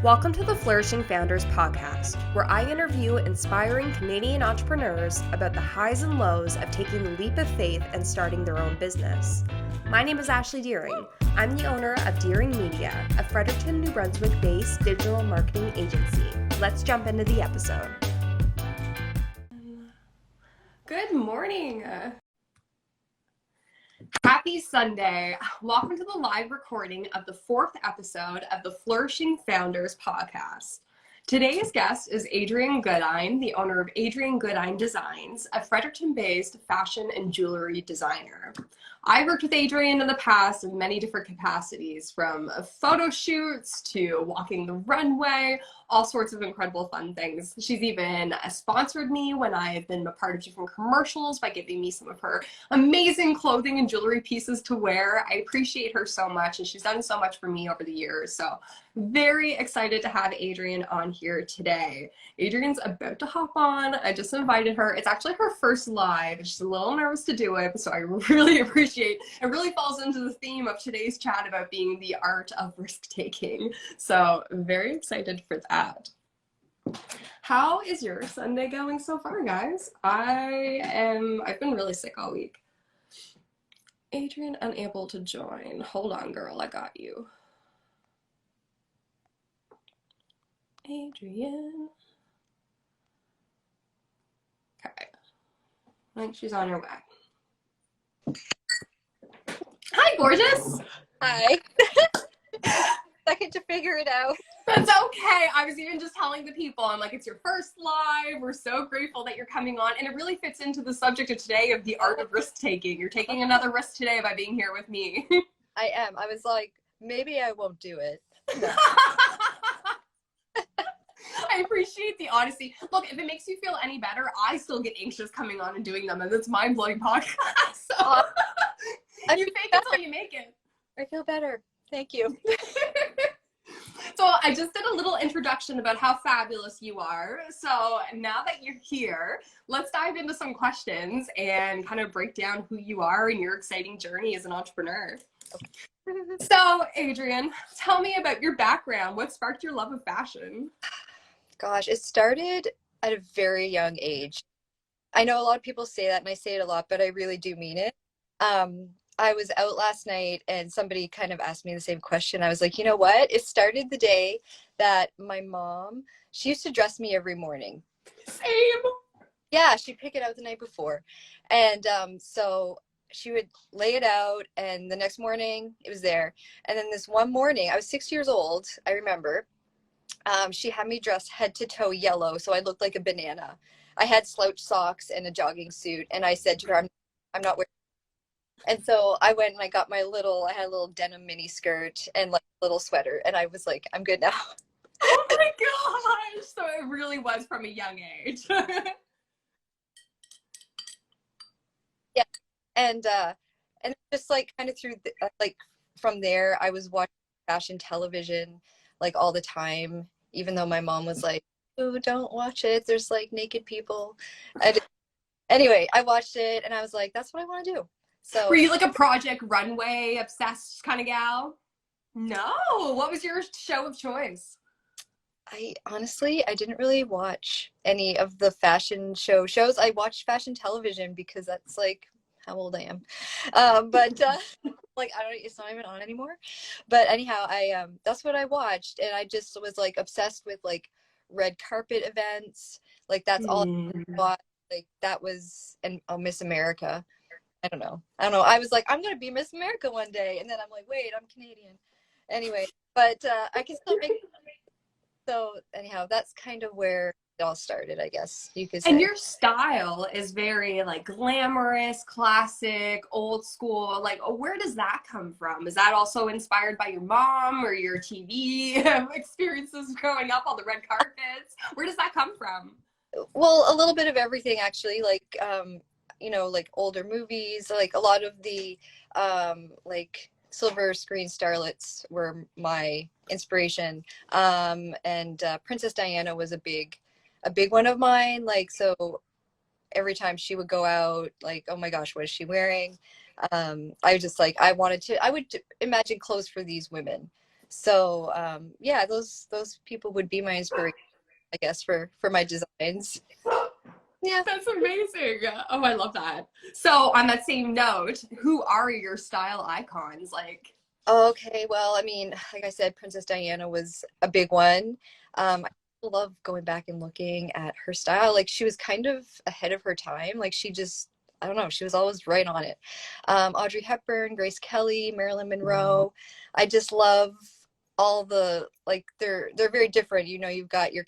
Welcome to the Flourishing Founders podcast, where I interview inspiring Canadian entrepreneurs about the highs and lows of taking the leap of faith and starting their own business. My name is Ashley Deering. I'm the owner of Deering Media, a Fredericton, New Brunswick-based digital marketing agency. Let's jump into the episode. Good morning. Happy Sunday. Welcome to the live recording of the 4th episode of the Flourishing Founders podcast. Today's guest is Adrienne Goodine, the owner of Adrienne Goodine Designs, a Fredericton-based fashion and jewelry designer. I worked with Adrienne in the past in many different capacities, from photo shoots to walking the runway, all sorts of incredible fun things. She's even sponsored me when I've been a part of different commercials by giving me some of her amazing clothing and jewelry pieces to wear. I appreciate her so much, and she's done so much for me over the years. So very excited to have Adrienne on here today. Adrienne's about to hop on. I just invited her. It's actually her first live. She's a little nervous to do it, so I really appreciate it. It really falls into the theme of today's chat about being the art of risk-taking. So very excited for that. How is your Sunday going so far, guys? I've been really sick all week. Adrienne unable to join. Hold on, girl, I got you. Adrienne. Okay. I think she's on her way. Hi, gorgeous. Hi. Second to figure it out. That's okay. I was even just telling the people, I'm like, it's your first live. We're so grateful that you're coming on. And it really fits into the subject of today of the art of risk-taking. You're taking another risk today by being here with me. I am. I was like, maybe I won't do it. No. I appreciate the honesty. Look, if it makes you feel any better, I still get anxious coming on and doing them, and it's mind-blowing podcast. So you fake it till you make it. I feel better. Thank you. So I just did a little introduction about how fabulous you are. So now that you're here, let's dive into some questions and kind of break down who you are and your exciting journey as an entrepreneur. Okay. So Adrienne, tell me about your background. What sparked your love of fashion? Gosh, it started at a very young age. I know a lot of people say that, and I say it a lot, but I really do mean it. I was out last night and somebody kind of asked me the same question. I was like, you know what? It started the day that my mom, she used to dress me every morning. Same. Yeah, she'd pick it out the night before. And so she would lay it out, and the next morning it was there. And then this one morning, I was 6 years old, I remember, she had me dressed head to toe yellow, so I looked like a banana. I had slouch socks and a jogging suit, and I said to her, I'm not wearing. And so I went and I got I had a little denim mini skirt and like a little sweater, and I was like, I'm good now. Oh my gosh. So it really was from a young age. Yeah. And just like kind of through like from there, I was watching fashion television like all the time, even though my mom was like, oh, don't watch it. There's like naked people. Anyway, I watched it and I was like, that's what I want to do. So were you like a Project Runway obsessed kind of gal? No. What was your show of choice? I didn't really watch any of the fashion shows. I watched fashion television because that's like how old I am. But like it's not even on anymore. But anyhow, that's what I watched, and I just was like obsessed with like red carpet events. Like that's all I watched. Like that was Miss America. I don't know. I was like, I'm going to be Miss America one day. And then I'm like, wait, I'm Canadian. Anyway, but I can still make it. So anyhow, that's kind of where it all started, I guess you could say. And your style is very like glamorous, classic, old school. Like, where does that come from? Is that also inspired by your mom or your TV experiences growing up on the red carpets? Where does that come from? Well, a little bit of everything, actually. Like, like older movies, like a lot of the like silver screen starlets were my inspiration. And Princess Diana was a big one of mine. Like, so every time she would go out, like, oh my gosh, what is she wearing? I was just like, I would imagine clothes for these women. So yeah, those people would be my inspiration, I guess, for my designs. Yeah. That's amazing. Oh, I love that. So, on that same note, who are your style icons? Like, Okay, well, I mean, like I said, Princess Diana was a big one. I love going back and looking at her style. Like she was kind of ahead of her time. Like she just, I don't know, she was always right on it. Audrey Hepburn, Grace Kelly, Marilyn Monroe. I just love all the like they're very different. You know, you've got your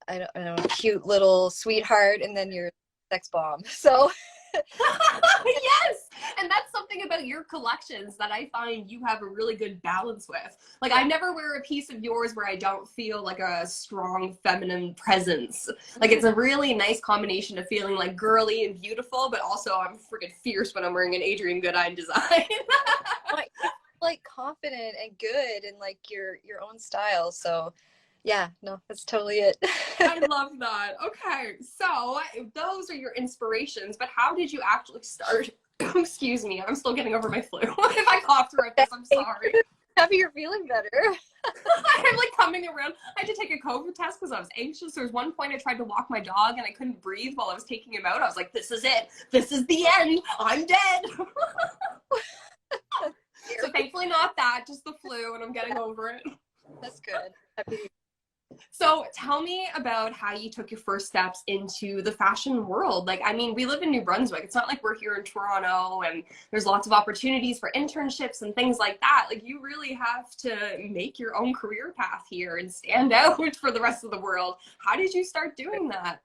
I don't know, cute little sweetheart, and then your sex bomb. So yes, and that's something about your collections that I find you have a really good balance with. Like, I never wear a piece of yours where I don't feel like a strong feminine presence. Like, it's a really nice combination of feeling like girly and beautiful, but also I'm freaking fierce when I'm wearing an Adrienne Goodine design. like confident and good and like your own style. So yeah, no, that's totally it. I love that. Okay, so those are your inspirations, but how did you actually start? Excuse me, I'm still getting over my flu. If I cough throughout this, I'm sorry. Happy you're feeling better. I'm like coming around. I had to take a COVID test because I was anxious. There was one point I tried to walk my dog and I couldn't breathe while I was taking him out. I was like, this is it. This is the end. I'm dead. So thankfully not that, just the flu, and I'm getting over it. That's good. Happy. So tell me about how you took your first steps into the fashion world. Like, I mean, we live in New Brunswick. It's not like we're here in Toronto and there's lots of opportunities for internships and things like that. Like, you really have to make your own career path here and stand out for the rest of the world. How did you start doing that?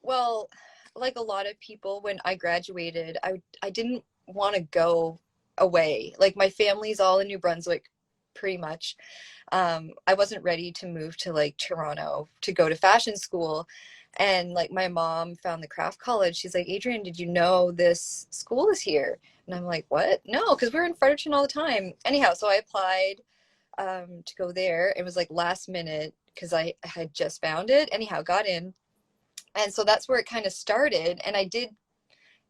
Well, like a lot of people, when I graduated, I didn't want to go away. Like my family's all in New Brunswick, pretty much. I wasn't ready to move to like Toronto to go to fashion school. And like my mom found the craft college. She's like, Adrienne, did you know this school is here? And I'm like, what? No, because we're in Fredericton all the time. Anyhow, so I applied to go there. It was like last minute because I had just found it. Anyhow, got in. And so that's where it kind of started. And I did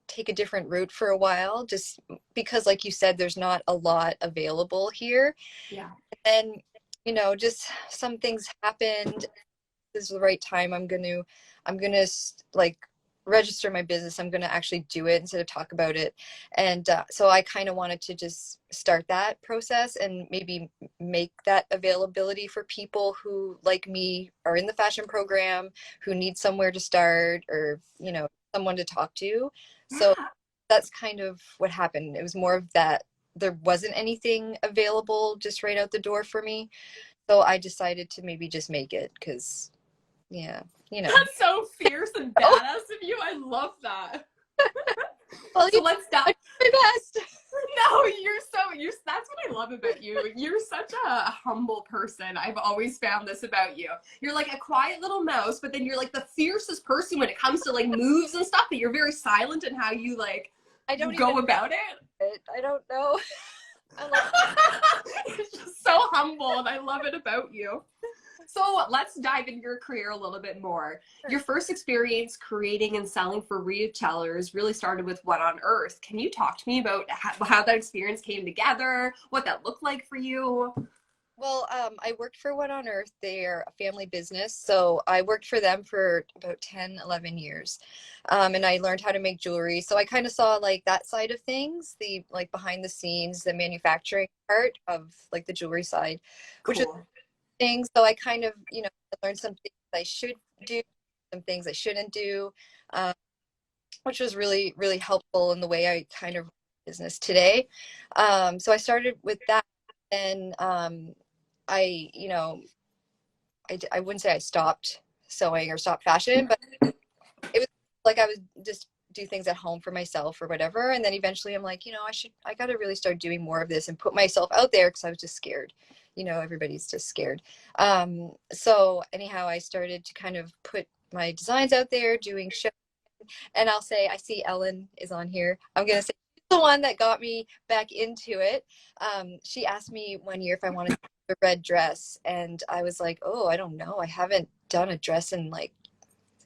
take a different route for a while just because, like you said, there's not a lot available here. Yeah. And you know, just some things happened. This is the right time. I'm gonna like register my business. I'm gonna actually do it instead of talk about it. And so I kind of wanted to just start that process and maybe make that availability for people who, like me, are in the fashion program, who need somewhere to start, or you know, someone to talk to. So that's kind of what happened. It was more of that. There wasn't anything available just right out the door for me. So I decided to maybe just make it because, yeah, you know. That's so fierce and badass of you. I love that. Well, So let's dive. My best. No, that's what I love about you. You're such a humble person. I've always found this about you. You're like a quiet little mouse, but then you're like the fiercest person when it comes to like moves and stuff, but you're very silent in how you like I don't go even about it. I don't know. I'm like, It's just so humble and I love it about you. So let's dive into your career a little bit more. Sure. Your first experience creating and selling for retailers really started with What on Earth. Can you talk to me about how that experience came together, what that looked like for you? well, I worked for What on Earth. They're a family business. So I worked for them for about 10, 11 years. And I learned how to make jewelry. So I kind of saw like that side of things, the like behind the scenes, the manufacturing part of like the jewelry side, which is Cool. things. So I kind of, you know, learned some things I should do, some things I shouldn't do, which was really, really helpful in the way I kind of run business today. So I started with that. And I, you know, I wouldn't say I stopped sewing or stopped fashion, but it was like I would just do things at home for myself or whatever. And then eventually I'm like, you know, I got to really start doing more of this and put myself out there because I was just scared. You know, everybody's just scared. So anyhow, I started to kind of put my designs out there, doing shows. And I'll say, I see Ellen is on here. I'm going to say she's the one that got me back into it. She asked me one year if I wanted a red dress. And I was like, oh, I don't know. I haven't done a dress in like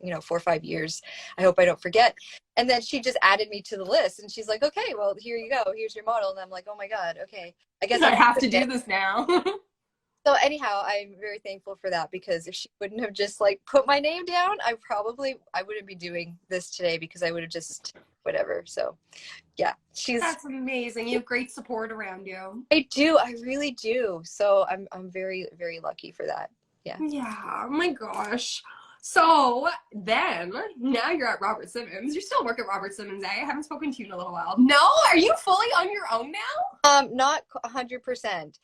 4 or 5 years. I hope I don't forget. And then she just added me to the list, and she's like, okay, well, here you go. Here's your model. And I'm like, oh my God. Okay. I guess I have to do this now. So anyhow, I'm very thankful for that, because if she wouldn't have just like put my name down, I wouldn't be doing this today, because I would have just whatever. So yeah, That's amazing. You have great support around you. I really do. So I'm very, very lucky for that. Yeah. Yeah. Oh my gosh. So then, now you're at Robert Simmons. You still work at Robert Simmons, eh? I haven't spoken to you in a little while. No? Are you fully on your own now? Not 100%.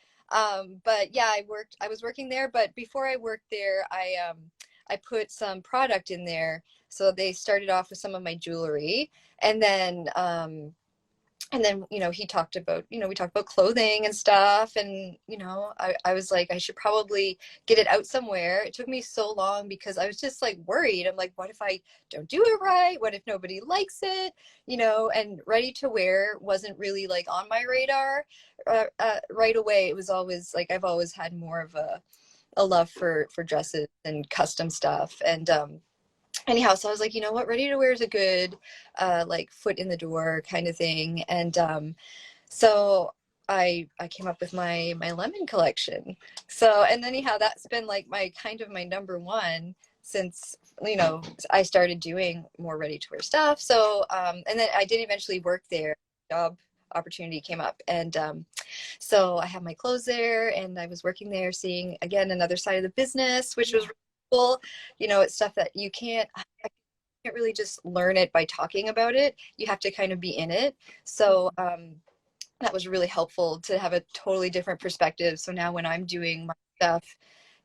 But yeah, I was working there, but before I worked there, I put some product in there. So they started off with some of my jewelry, and then he talked about, we talked about clothing and stuff, and I was like, I should probably get it out somewhere. It took me so long because I was just like worried. I'm like, what if I don't do it right? What if nobody likes it? And ready to wear wasn't really like on my radar right away. It was always like, I've always had more of a love for dresses and custom stuff. And anyhow, so I was like, you know what, ready to wear is a good like foot in the door kind of thing. And so I came up with my lemon collection. So, and anyhow, that's been like my number one since I started doing more ready to wear stuff. So and then I did eventually work there. Job opportunity came up, and so I have my clothes there, and I was working there, seeing again another side of the business, which was really cool. It's stuff that I can't really just learn it by talking about it. You have to kind of be in it. So that was really helpful to have a totally different perspective. So now when I'm doing my stuff,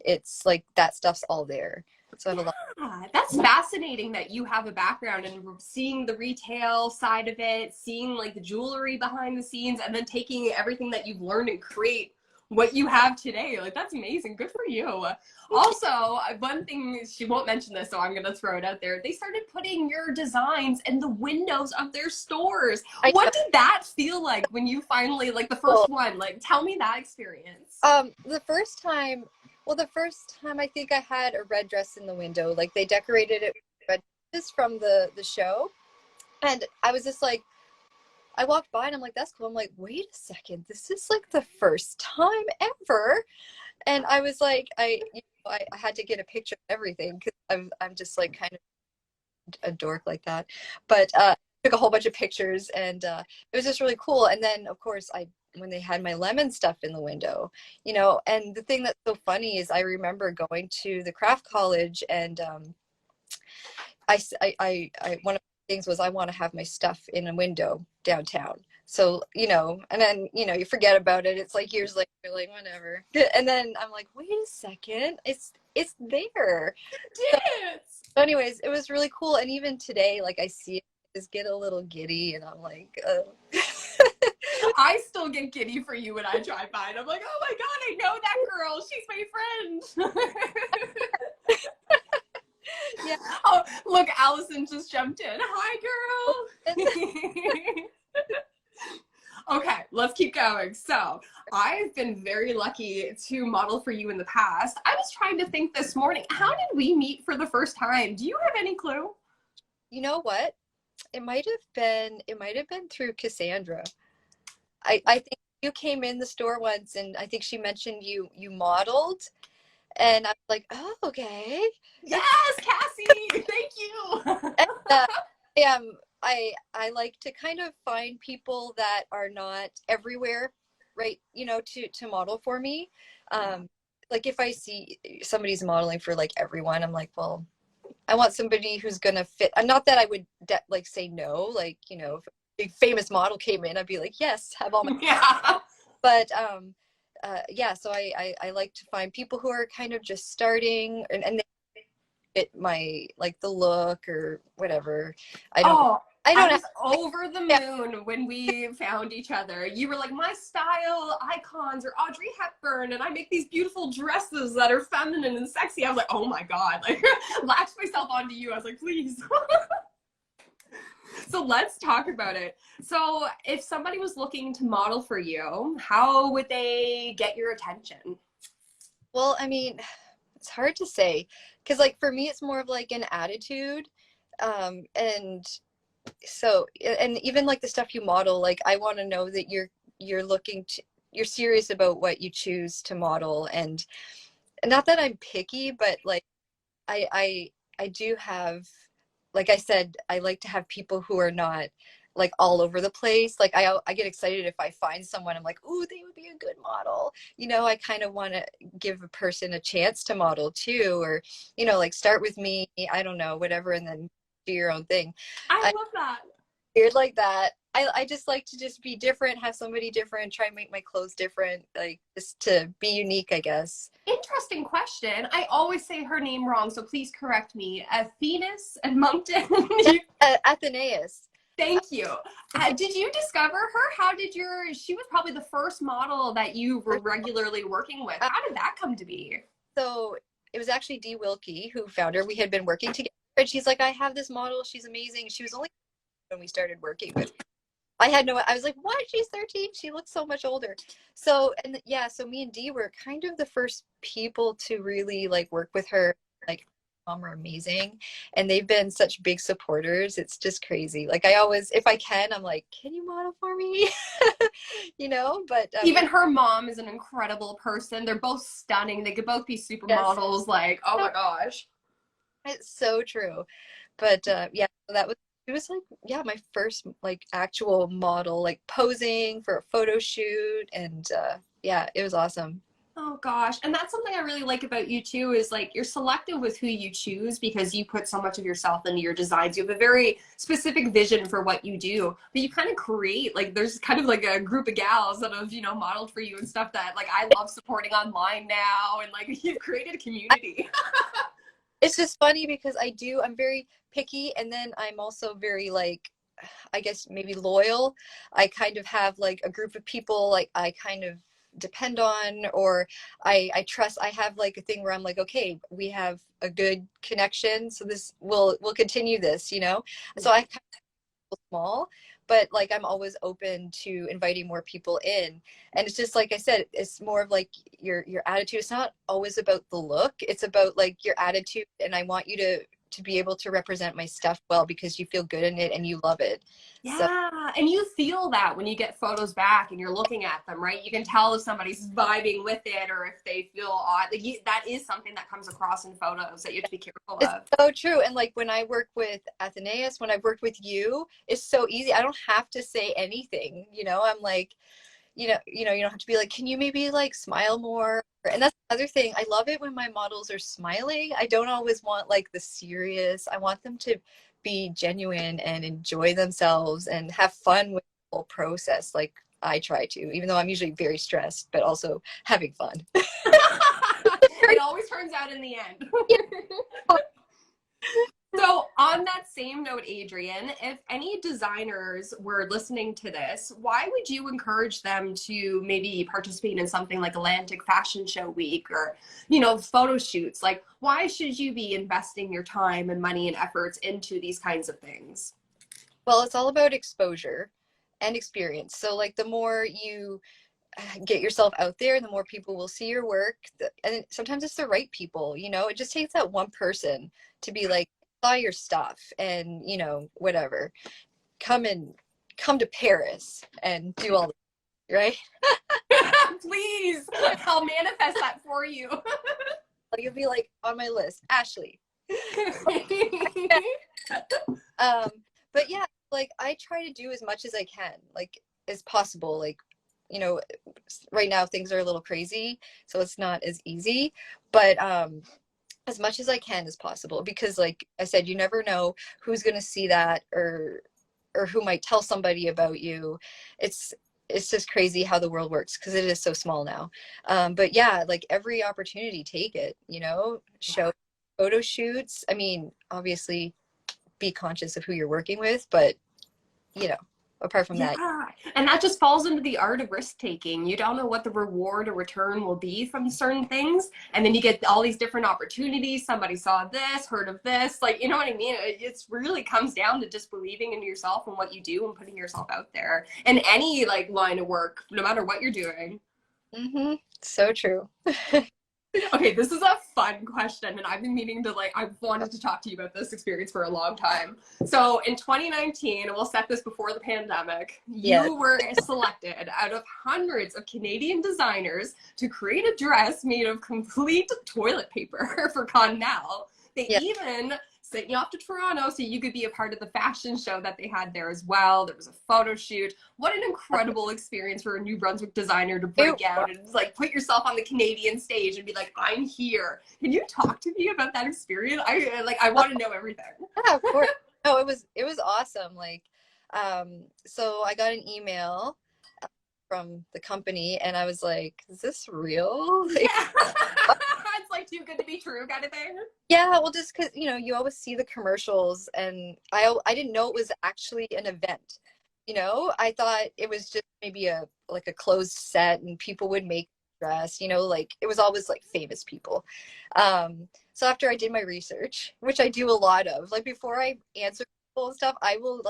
it's like that stuff's all there. So I have a lot. That's fascinating that you have a background in seeing the retail side of it, seeing like the jewelry behind the scenes, and then taking everything that you've learned and create what you have today. Like, that's amazing. Good for you. Also, one thing, she won't mention this, so I'm going to throw it out there. They started putting your designs in the windows of their stores. What did that feel like when you finally, like the first one? Like, tell me that experience. The first time I think I had a red dress in the window. Like, they decorated it with red dresses from the show. And I was just like, I walked by and I'm like, that's cool. I'm like, wait a second, this is like the first time ever. And I was like, I had to get a picture of everything, because I'm just like kind of a dork like that. But took a whole bunch of pictures, and it was just really cool. And then of course when they had my lemon stuff in the window, and the thing that's so funny is I remember going to the craft college, and I one of the things was I want to have my stuff in a window downtown. So, and then, you forget about it. It's like years later, you're like, whatever. And then I'm like, wait a second, it's there. So anyways, it was really cool. And even today, like, I see it, I just get a little giddy, and I'm like, I still get giddy for you when I drive by, and I'm like, oh my God, I know that girl. She's my friend. Yeah. Oh, look, Allison just jumped in. Hi, girl. Okay, let's keep going. So I've been very lucky to model for you in the past. I was trying to think this morning, how did we meet for the first time? Do you have any clue? You know what? It might have been through Cassandra. I think you came in the store once, and I think she mentioned you modeled, and I was like, oh, okay. Yes, Cassie, thank you. And, I like to kind of find people that are not everywhere, right? To model for me. Like, if I see somebody's modeling for like everyone, I'm like, well, I want somebody who's gonna fit. Not that I would like say no, like, if a big famous model came in, I'd be like, yes, have all my. Yeah. But yeah, so I like to find people who are kind of just starting, and they fit my, like, the look or whatever. I was over the moon when we found each other. You were like my style icons, or Audrey Hepburn, and I make these beautiful dresses that are feminine and sexy. I was like, oh my God, like, latched myself onto you. I was like, please. So let's talk about it. So if somebody was looking to model for you, how would they get your attention? Well, I mean, It's hard to say, because like for me, it's more of like an attitude. And so, and even like the stuff you model, like I want to know that you're looking to, you're serious about what you choose to model. And not that I'm picky, but like I do have, like I said, I like to have people who are not like all over the place. Like I get excited if I find someone, I'm like, ooh, they would be a good model. You know, I kind of want to give a person a chance to model too, or, you know, like start with me, I don't know, whatever, and then do your own thing. I I love that. weird like that. I just like to just be different, have somebody different, try and make my clothes different, like just to be unique, I guess. Interesting question. I always say her name wrong, so please correct me. Athenas and Moncton. Athenaeus. Thank you. Did you discover her? How did she was probably the first model that you were regularly working with. How did that come to be? So it was actually Dee Wilkie who found her. We had been working together, and she's like, I have this model. She's amazing. She was only when we started working with. I was like, what? She's 13. She looks so much older. So, and yeah, so me and Dee were kind of the first people to really like work with her. Like, mom are amazing, and they've been such big supporters. It's just crazy. Like, I always, if I can, I'm like, can you model for me? You know, but even her mom is an incredible person. They're both stunning. They could both be supermodels. Yes. Like, oh my gosh. It's so true. But yeah, so that was, it was like, yeah, my first like actual model, like posing for a photo shoot. And yeah, it was awesome. Oh gosh. And that's something I really like about you too, is like you're selective with who you choose because you put so much of yourself into your designs. You have a very specific vision for what you do, but you kind of create, like there's kind of like a group of gals that have, modeled for you and stuff that like I love supporting online now, and like you've created a community. It's just funny because I'm very picky, and then I'm also very like, I guess maybe loyal. I kind of have like a group of people like I kind of depend on, or I trust. I have like a thing where I'm like, okay, we have a good connection, so this we'll continue this, you know. So I kind of feel small, but like I'm always open to inviting more people in. And it's just like I said, it's more of like your attitude. It's not always about the look, it's about like your attitude, and I want you to be able to represent my stuff well because you feel good in it and you love it. So Yeah, and you feel that when you get photos back and you're looking at them, right? You can tell if somebody's vibing with it or if they feel odd. Like that is something that comes across in photos that you have to be careful it's of. so true. And like when I work with Athenaeus, when I've worked with you, it's so easy. I don't have to say anything, you know. I'm like, you don't have to be like, can you maybe like smile more? And that's the other thing. I love it when my models are smiling. I don't always want like the serious. I want them to be genuine and enjoy themselves and have fun with the whole process. Like I try to, even though I'm usually very stressed, but also having fun. It always turns out in the end. So on that same note, Adrienne, if any designers were listening to this, why would you encourage them to maybe participate in something like Atlantic Fashion Show Week or, photo shoots? Like, why should you be investing your time and money and efforts into these kinds of things? Well, it's all about exposure and experience. So like the more you get yourself out there, the more people will see your work. And sometimes it's the right people, it just takes that one person to be like, buy your stuff and, whatever, come to Paris and do all this, right? Please, I'll manifest that for you. You'll be like on my list, Ashley. But yeah, like I try to do as much as I can, like as possible. Like, right now things are a little crazy, so it's not as easy, but as much as I can as possible, because like I said, you never know who's going to see that or who might tell somebody about you. It's just crazy how the world works because it is so small now. But yeah, like every opportunity, take it, show photo shoots. I mean, obviously be conscious of who you're working with, but apart from that. Yeah, and that just falls into the art of risk taking. You don't know what the reward or return will be from certain things, and then you get all these different opportunities. Somebody saw this, heard of this, like, you know what I mean? It's really comes down to just believing in yourself and what you do and putting yourself out there in any like line of work, no matter what you're doing. So true. Okay, this is a fun question, and I've been meaning to I've wanted to talk to you about this experience for a long time. So in 2019, and we'll set this before the pandemic, Yeah. you were selected out of hundreds of Canadian designers to create a dress made of complete toilet paper for Connell. They Yeah. even sent you off to Toronto so you could be a part of the fashion show that they had there as well. There was a photo shoot. What an incredible experience for a New Brunswick designer to break out and put yourself on the Canadian stage and be like, I'm here. Can you talk to me about that experience? I want to know everything. Yeah, of course. No, it was awesome. So I got an email from the company, and I was like, "Is this real?" Yeah. It's like too good to be true kind of thing. Yeah, well, just because you always see the commercials, and I didn't know it was actually an event. I thought it was just maybe a closed set, and people would make dress. It was always like famous people. So after I did my research, which I do a lot of, before I answer people and stuff, I will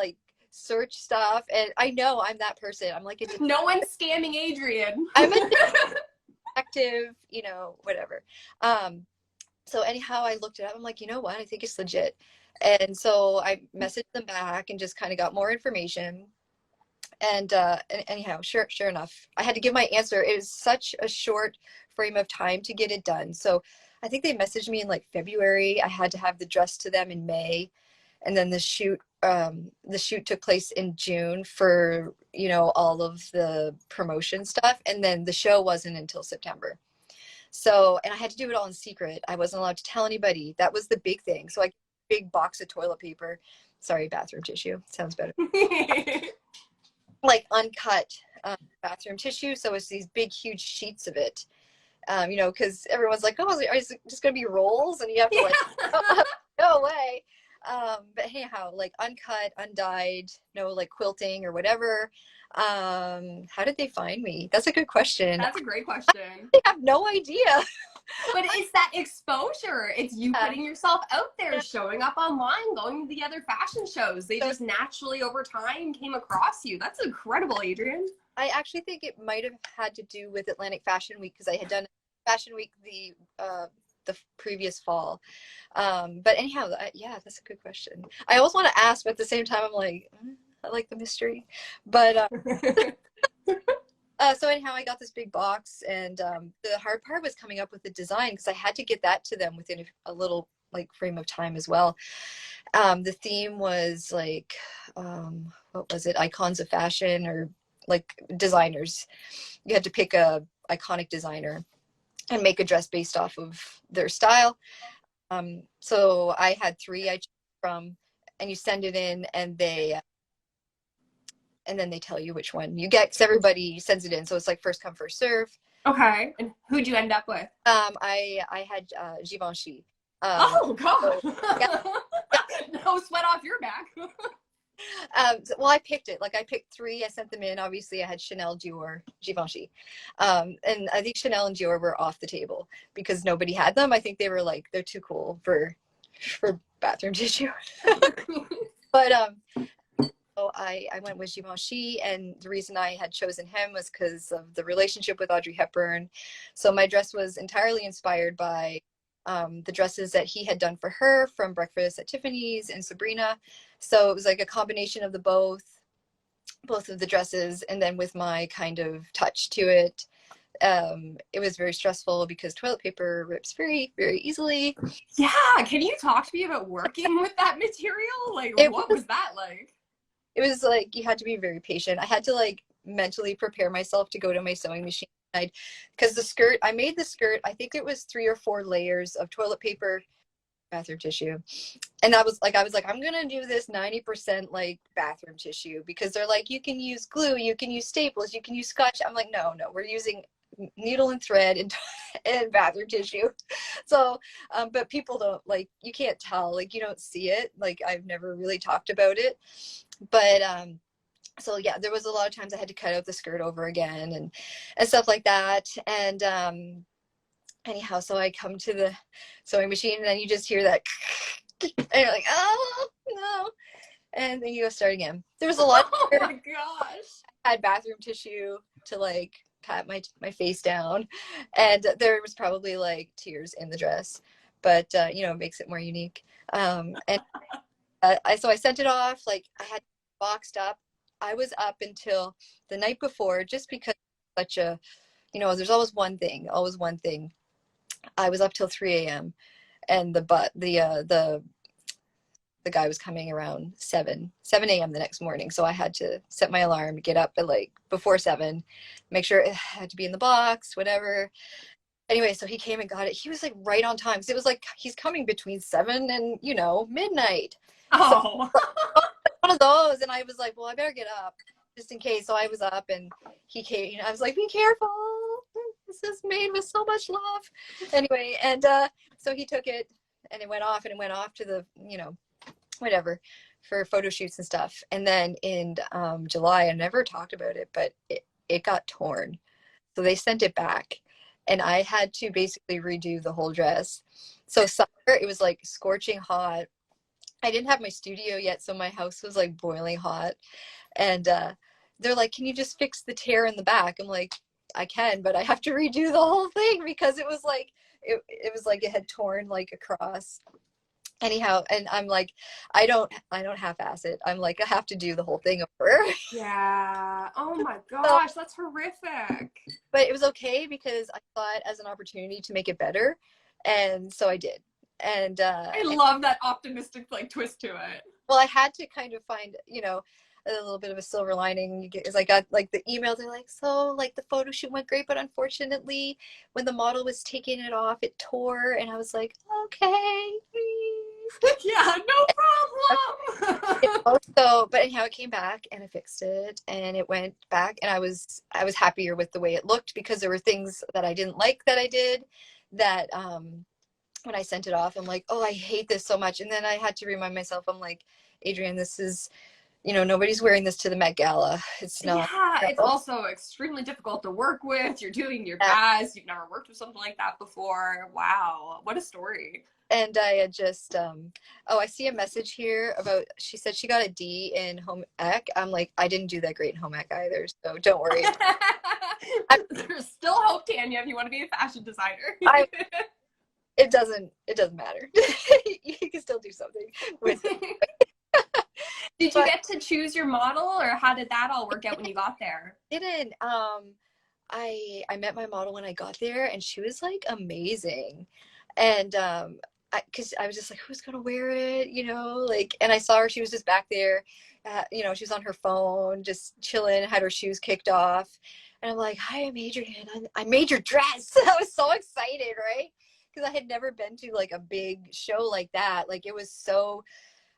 search stuff, and I know I'm that person. I'm like a No one's scamming Adrienne. I'm a detective, whatever. So anyhow, I looked it up. I'm like, you know what? I think it's legit. And so I messaged them back and just kind of got more information. And anyhow, sure enough, I had to give my answer. It was such a short frame of time to get it done. So I think they messaged me in February. I had to have the dress to them in May, and then the shoot took place in June for all of the promotion stuff, and then the show wasn't until September. So, and I had to do it all in secret. I wasn't allowed to tell anybody. That was the big thing. So big box of toilet paper. Sorry, bathroom tissue. Sounds better. Uncut bathroom tissue. So it's these big, huge sheets of it. Because everyone's like, oh, is it just going to be rolls? And you have to no way. But anyhow, uncut, undyed, no quilting or whatever. How did they find me? That's a good question. That's a great question. I have no idea. But it's that exposure. It's you putting yourself out there, showing up online, going to the other fashion shows. They just naturally over time came across you. That's incredible, Adrienne. I actually think it might have had to do with Atlantic Fashion Week, because I had done Fashion Week the previous fall. But anyhow, yeah, that's a good question. I always want to ask, but at the same time, I'm like, I like the mystery. But so anyhow, I got this big box, and the hard part was coming up with the design, because I had to get that to them within a little frame of time as well. The theme was what was it? Icons of fashion, or designers. You had to pick a iconic designer and make a dress based off of their style. So I had 3 I chose from, and you send it in, and then they tell you which one you get, because everybody sends it in. So it's first come, first serve. Okay. And who'd you end up with? I had Givenchy. Oh God. So, yeah. No sweat off your back. Well, I picked it. I picked 3. I sent them in. Obviously, I had Chanel, Dior, Givenchy. And I think Chanel and Dior were off the table because nobody had them. I think they were they're too cool for bathroom tissue. But so I went with Givenchy, and the reason I had chosen him was because of the relationship with Audrey Hepburn. So my dress was entirely inspired by the dresses that he had done for her from Breakfast at Tiffany's and Sabrina. So it was a combination of the both of the dresses, and then with my kind of touch to it. It was very stressful because toilet paper rips very, very easily. Yeah. Can you talk to me about working with that material? What was that like? It was you had to be very patient. I had to mentally prepare myself to go to my sewing machine. Because I made the skirt, I think it was 3 or 4 layers of toilet paper, bathroom tissue. And I was like, I'm going to do this 90% bathroom tissue, because they're you can use glue, you can use staples, you can use scotch. I'm like, no, we're using needle and thread and bathroom tissue. So, but people don't you can't tell, you don't see it. I've never really talked about it, but, so yeah, there was a lot of times I had to cut out the skirt over again and stuff like that. And anyhow, so I come to the sewing machine, and then you just hear that, and you're like, oh no, and then you go start again. There was a lot. Oh my gosh! I had bathroom tissue to pat my face down, and there was probably like tears in the dress, but it makes it more unique. And so I sent it off. Like, I had boxed up. I was up until the night before, just because such a, there's always one thing. I was up till 3 a.m. and the guy was coming around 7 a.m. the next morning. So I had to set my alarm, get up at like before 7, make sure it had to be in the box, whatever. Anyway, so he came and got it. He was like right on time. So it was like he's coming between 7 and midnight. So Oh. one of those, and I was like, well, I better get up just in case. So I was up, and he came. I was like, be careful. This is made with so much love. Anyway, and so he took it, and it went off, to the whatever, for photo shoots and stuff. And then in July, I never talked about it, but it got torn. So they sent it back, and I had to basically redo the whole dress. So summer, it was like scorching hot. I didn't have my studio yet, so my house was like boiling hot. And they're like, can you just fix the tear in the back? I'm like, I can, but I have to redo the whole thing, because it was like it had torn like across. Anyhow, and I'm like, I don't half-ass it. I'm like, I have to do the whole thing over. Yeah. Oh my So, gosh, that's horrific. but it was okay, because I saw it as an opportunity to make it better, and so I did. And I love that optimistic like twist to it. well, I had to kind of find, a little bit of a silver lining. Is I got like the email. They're like, so like the photo shoot went great, but unfortunately, when the model was taking it off, it tore. And I was like, okay. Yeah, no problem. So, but anyhow, it came back, and I fixed it, and it went back, and I was happier with the way it looked, because there were things that I didn't like that I did, that when I sent it off, I'm like, oh, I hate this so much. And then I had to remind myself, I'm like, Adrienne, this is, nobody's wearing this to the Met Gala. It's not. Yeah, it's also extremely difficult to work with. You're doing your best. You've never worked with something like that before. Wow, what a story. And I had just, I see a message here about, she said she got a D in home ec. I'm like, I didn't do that great in home ec either, so don't worry. There's still hope, Tanya, if you want to be a fashion designer. It doesn't matter. You can still do something with it. Did you get to choose your model, or how did that all work out when you got there? Didn't. I met my model when I got there, and she was like amazing. And because I was just like, who's gonna wear it, like, and I saw her, she was just back there, she was on her phone just chilling, had her shoes kicked off, and I'm like, hi, I'm Adrienne, I made your dress. I was so excited, right? Because I had never been to like a big show like that. Like, it was so,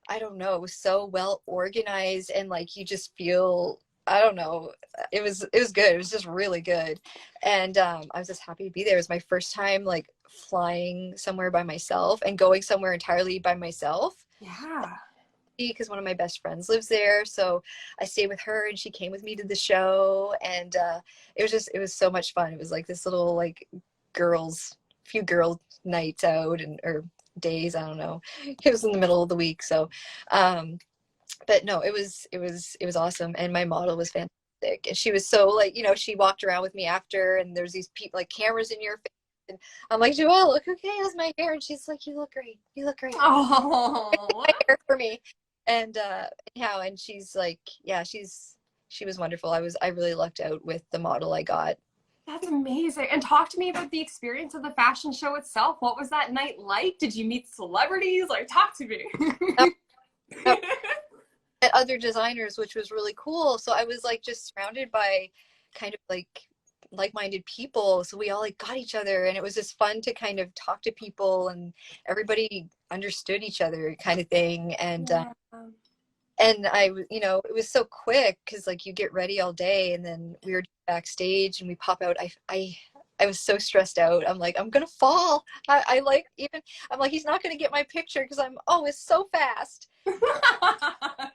I don't know, it was so well organized, and like, you just feel, I don't know, it was good. It was just really good. And I was just happy to be there. It was my first time like flying somewhere by myself and going somewhere entirely by myself. Yeah. Because one of my best friends lives there. So I stayed with her, and she came with me to the show. And it was so much fun. It was like this little like few girl nights out, or days, I don't know. It was in the middle of the week. So but no, it was awesome. And my model was fantastic, and she was so like, she walked around with me after, and there's these people like cameras in your face, and I'm like, do I look okay? How's my hair? And she's like, you look great. Oh. My hair for me. And anyhow, and she's like, yeah, she was wonderful. I really lucked out with the model I got. That's amazing. And talk to me about the experience of the fashion show itself. What was that night like? Did you meet celebrities? Like, talk to me. At other designers, which was really cool. So I was like just surrounded by kind of like-minded people. So we all like got each other, and it was just fun to kind of talk to people, and everybody understood each other, kind of thing. And Yeah. and I, it was so quick, because like you get ready all day, and then we were backstage, and we pop out. I was so stressed out. I'm like, I'm gonna fall. I'm like, he's not gonna get my picture, because it's so fast. But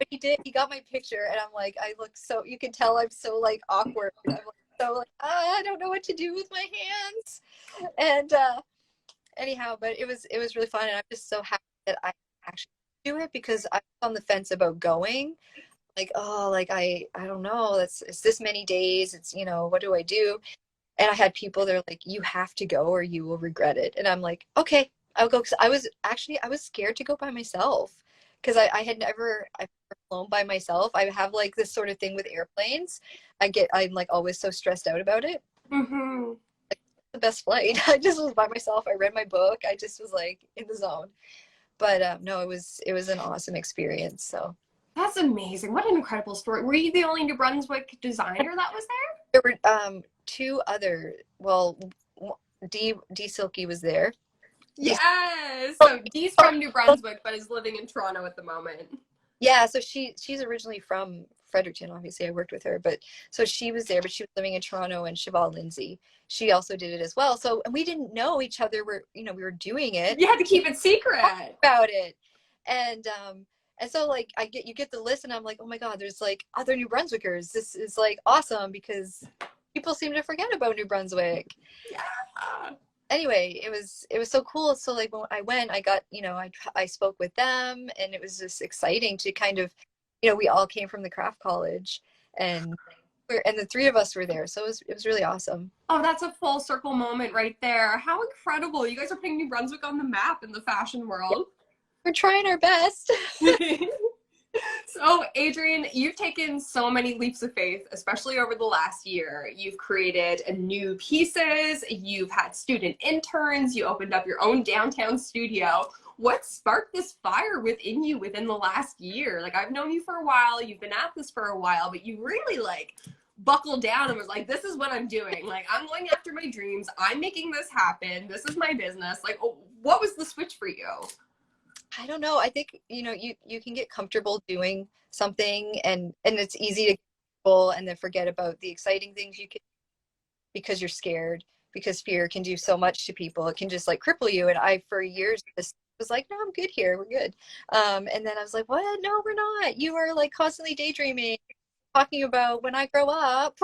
he did. He got my picture, and I'm like, I look so. You can tell I'm so like awkward. I'm like, so like, I don't know what to do with my hands. And anyhow, but it was really fun, and I'm just so happy that I actually do it, because I was on the fence about going. like, oh, like I don't know, it's this many days, it's, what do I do? And I had people that are like, you have to go or you will regret it. And I'm like, okay, I'll go. Cause I was scared to go by myself because I've never flown by myself. I have like this sort of thing with airplanes. I'm like always so stressed out about it. Mm-hmm. The best flight. I just was by myself. I read my book. I just was like in the zone. But no, it was an awesome experience. So That's amazing. What an incredible story. Were you the only New Brunswick designer that was there? there were two other. Well, D Silky was there. Yes. So Dee's from New Brunswick, but is living in Toronto at the moment. Yeah, so she's originally from Fredericton. Obviously, I worked with her, but so she was there, but she was living in Toronto. And Cheval Lindsay, she also did it as well. So, and we didn't know each other. We were doing it. You had to keep it secret About it, and so like you get the list, and I'm like, oh my god, there's like other New Brunswickers. This is like awesome because people seem to forget about New Brunswick. Yeah. Anyway, it was so cool. So like when I went, I got, I spoke with them, and it was just exciting to kind of, we all came from the craft college, and the three of us were there. So it was really awesome. Oh, that's a full circle moment right there. How incredible. You guys are putting New Brunswick on the map in the fashion world. We're trying our best. So, Adrienne, you've taken so many leaps of faith, especially over the last year. You've created new pieces, you've had student interns, you opened up your own downtown studio. What sparked this fire within you within the last year? Like, I've known you for a while, you've been at this for a while, but you really like buckled down and was like, this is what I'm doing. Like, I'm going after my dreams. I'm making this happen. This is my business. Like, what was the switch for you? I don't know. I think, you can get comfortable doing something, and it's easy to get comfortable and then forget about the exciting things you can, because you're scared, because fear can do so much to people. It can just like cripple you. And I, for years, just was like, no, I'm good here. We're good. And then I was like, what? No, we're not. You are like constantly daydreaming, talking about when I grow up.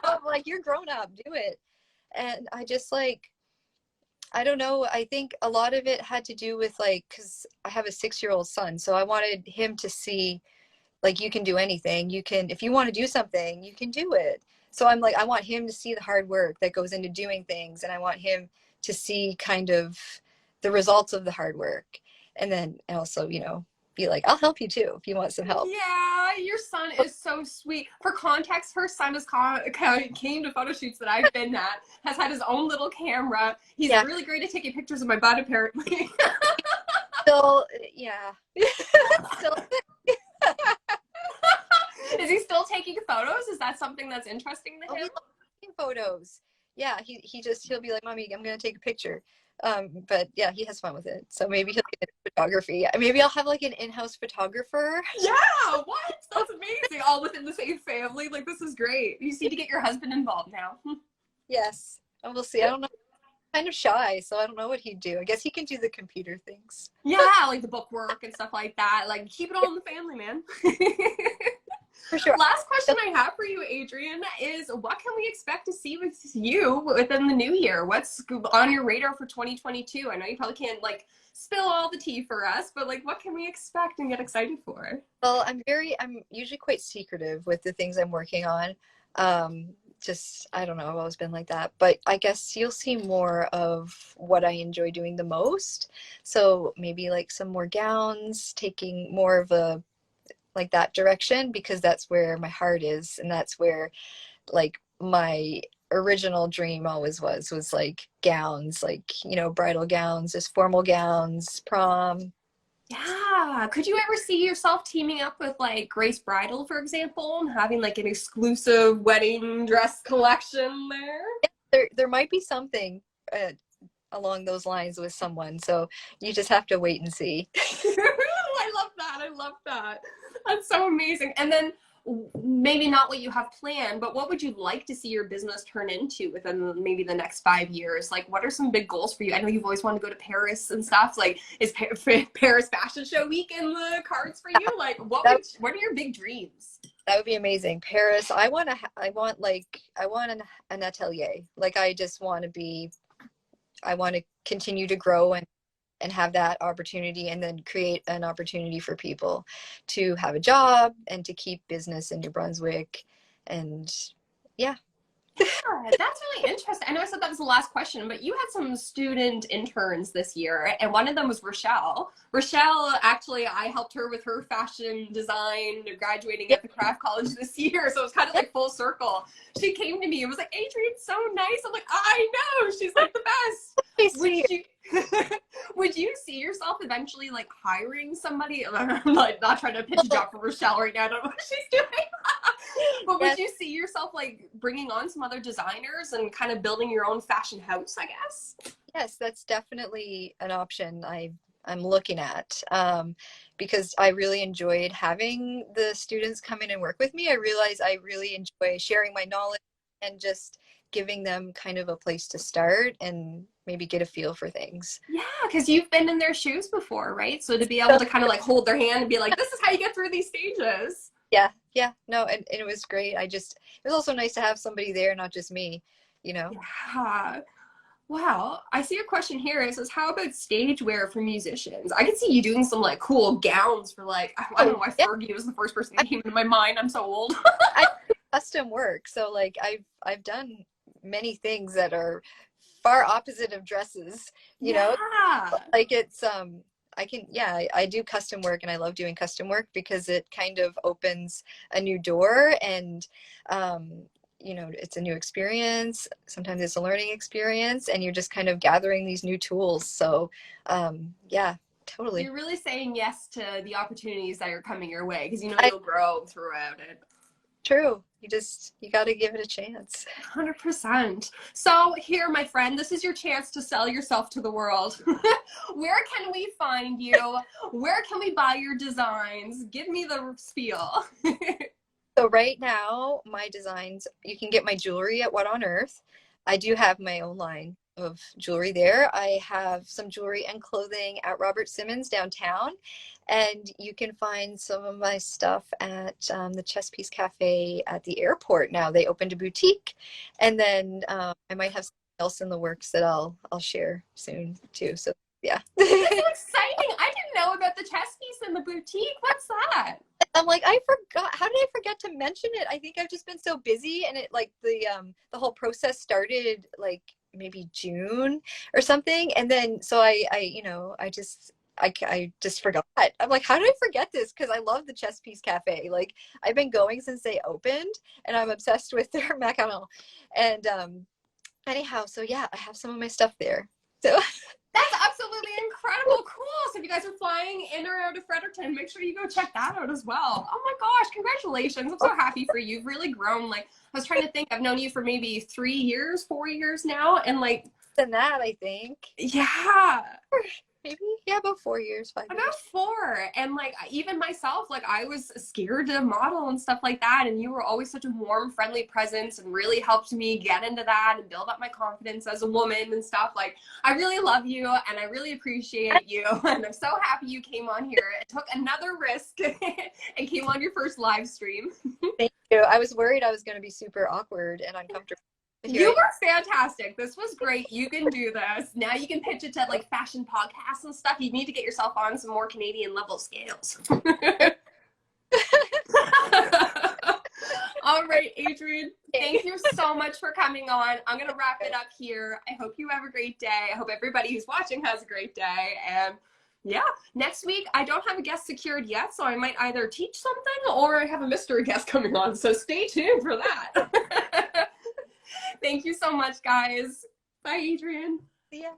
I'm like, you're grown up, do it. And I just like, I don't know. I think a lot of it had to do with like, because I have a 6-year-old son. So I wanted him to see, like, you can do anything. You can, if you want to do something, you can do it. So I'm like, I want him to see the hard work that goes into doing things. And I want him to see kind of the results of the hard work. And then also, be like, I'll help you too if you want some help. Yeah, your son is so sweet. For context, her son has came to photo shoots that I've been at, has had his own little camera. He's really great at taking pictures of my butt, apparently. Still, yeah. Still. Is he still taking photos? Is that something that's interesting to him? He loves taking photos. Yeah, he'll be like, Mommy, I'm gonna take a picture. But yeah, he has fun with it. So maybe he'll get into photography. Maybe I'll have like an in-house photographer. Yeah, what? That's amazing. All within the same family. Like, this is great. You need to get your husband involved now. Yes, and we'll see. I don't know. I'm kind of shy, so I don't know what he'd do. I guess he can do the computer things. Yeah, like the book work and stuff like that. Like, keep it all in the family, man. For sure. Last question I have for you, Adrienne, is what can we expect to see with you within the new year? What's on your radar for 2022? I know you probably can't like spill all the tea for us, but like what can we expect and get excited for? Well, I'm usually quite secretive with the things I'm working on. Just, I don't know, I've always been like that, but I guess you'll see more of what I enjoy doing the most. So maybe like some more gowns, taking more of a like that direction, because that's where my heart is, and that's where like my original dream always was like gowns, like bridal gowns, just formal gowns, prom. Yeah. Could you ever see yourself teaming up with like Grace Bridal, for example, and having like an exclusive wedding dress collection there? There might be something along those lines with someone, so you just have to wait and see. I love that. I love that. That's so amazing. And then maybe not what you have planned, but what would you like to see your business turn into within maybe the next 5 years? Like, what are some big goals for you? I know you've always wanted to go to Paris and stuff. Like, is Paris Fashion Show Week in the cards for you? Like, what are your big dreams? That would be amazing. Paris. I want an atelier. Like, I want to continue to grow and have that opportunity, and then create an opportunity for people to have a job and to keep business in New Brunswick. And yeah. Yeah, that's really interesting. I know I said that was the last question, but you had some student interns this year, and one of them was Rochelle. Rochelle, actually, I helped her with her fashion design, graduating at the craft college this year, so it was kind of like full circle. She came to me and was like, Adrienne's so nice. I'm like, I know, she's like the best. Would you, would you see yourself eventually like hiring somebody? I'm like not trying to pitch a job for Rochelle right now. I don't know what she's doing. But would you see yourself like bringing on some other designers and kind of building your own fashion house, I guess? Yes, that's definitely an option I'm looking at, because I really enjoyed having the students come in and work with me. I realize I really enjoy sharing my knowledge and just giving them kind of a place to start and maybe get a feel for things. Yeah, because you've been in their shoes before, right? So to be able to kind of like hold their hand and be like, this is how you get through these stages. Yeah, no, and it was great. It was also nice to have somebody there, not just me, you know? Yeah. Wow. I see a question here. It says, how about stage wear for musicians? I can see you doing some like cool gowns for like, I don't know why Fergie was the first person that came into my mind. I'm so old. I do custom work. So like I've done many things that are far opposite of dresses, you know? Like it's, I do custom work, and I love doing custom work because it kind of opens a new door, and it's a new experience. Sometimes it's a learning experience, and you're just kind of gathering these new tools. So yeah, totally. You're really saying yes to the opportunities that are coming your way because you'll grow throughout it. True. You got to give it a chance. 100%. So here, my friend, this is your chance to sell yourself to the world. Where can we find you? Where can we buy your designs? Give me the spiel. So right now, my designs, you can get my jewelry at What on Earth. I do have my own line of jewelry there. I have some jewelry and clothing at Robert Simmons downtown, and you can find some of my stuff at the Chess Piece Cafe at the airport. Now they opened a boutique, and then I might have something else in the works that I'll share soon too. So yeah. That's so exciting. I didn't know about the chess piece in the boutique. What's that? I'm like, I forgot. How did I forget to mention it? I think I've just been so busy, and it like the whole process started like maybe June or something, and then so I just forgot. I'm like, how did I forget this? Because I love the Chess Piece Cafe. Like I've been going since they opened, and I'm obsessed with their macaron. And anyhow, so yeah, I have some of my stuff there. So that's absolutely incredible. Cool. So if you guys are flying in or out of Fredericton, make sure you go check that out as well. Oh my gosh, congratulations. I'm so happy for you. You've really grown. Like I was trying to think, I've known you for maybe 3 years, 4 years now. And like than that, I think. Yeah. Maybe, yeah, about 4 years, 5 years. About 4. And like even myself, like I was scared to model and stuff like that, and you were always such a warm, friendly presence and really helped me get into that and build up my confidence as a woman and stuff. Like I really love you and I really appreciate you, and I'm so happy you came on here and took another risk and came on your first live stream. Thank you. I was worried I was going to be super awkward and uncomfortable. You were fantastic. This was great. You can do this. Now you can pitch it to like fashion podcasts and stuff. You need to get yourself on some more Canadian level scales. All right, Adrienne, thank you so much for coming on. I'm going to wrap it up here. I hope you have a great day. I hope everybody who's watching has a great day. And yeah, next week, I don't have a guest secured yet, so I might either teach something or I have a mystery guest coming on. So stay tuned for that. Thank you so much, guys. Bye, Adrienne. Yeah.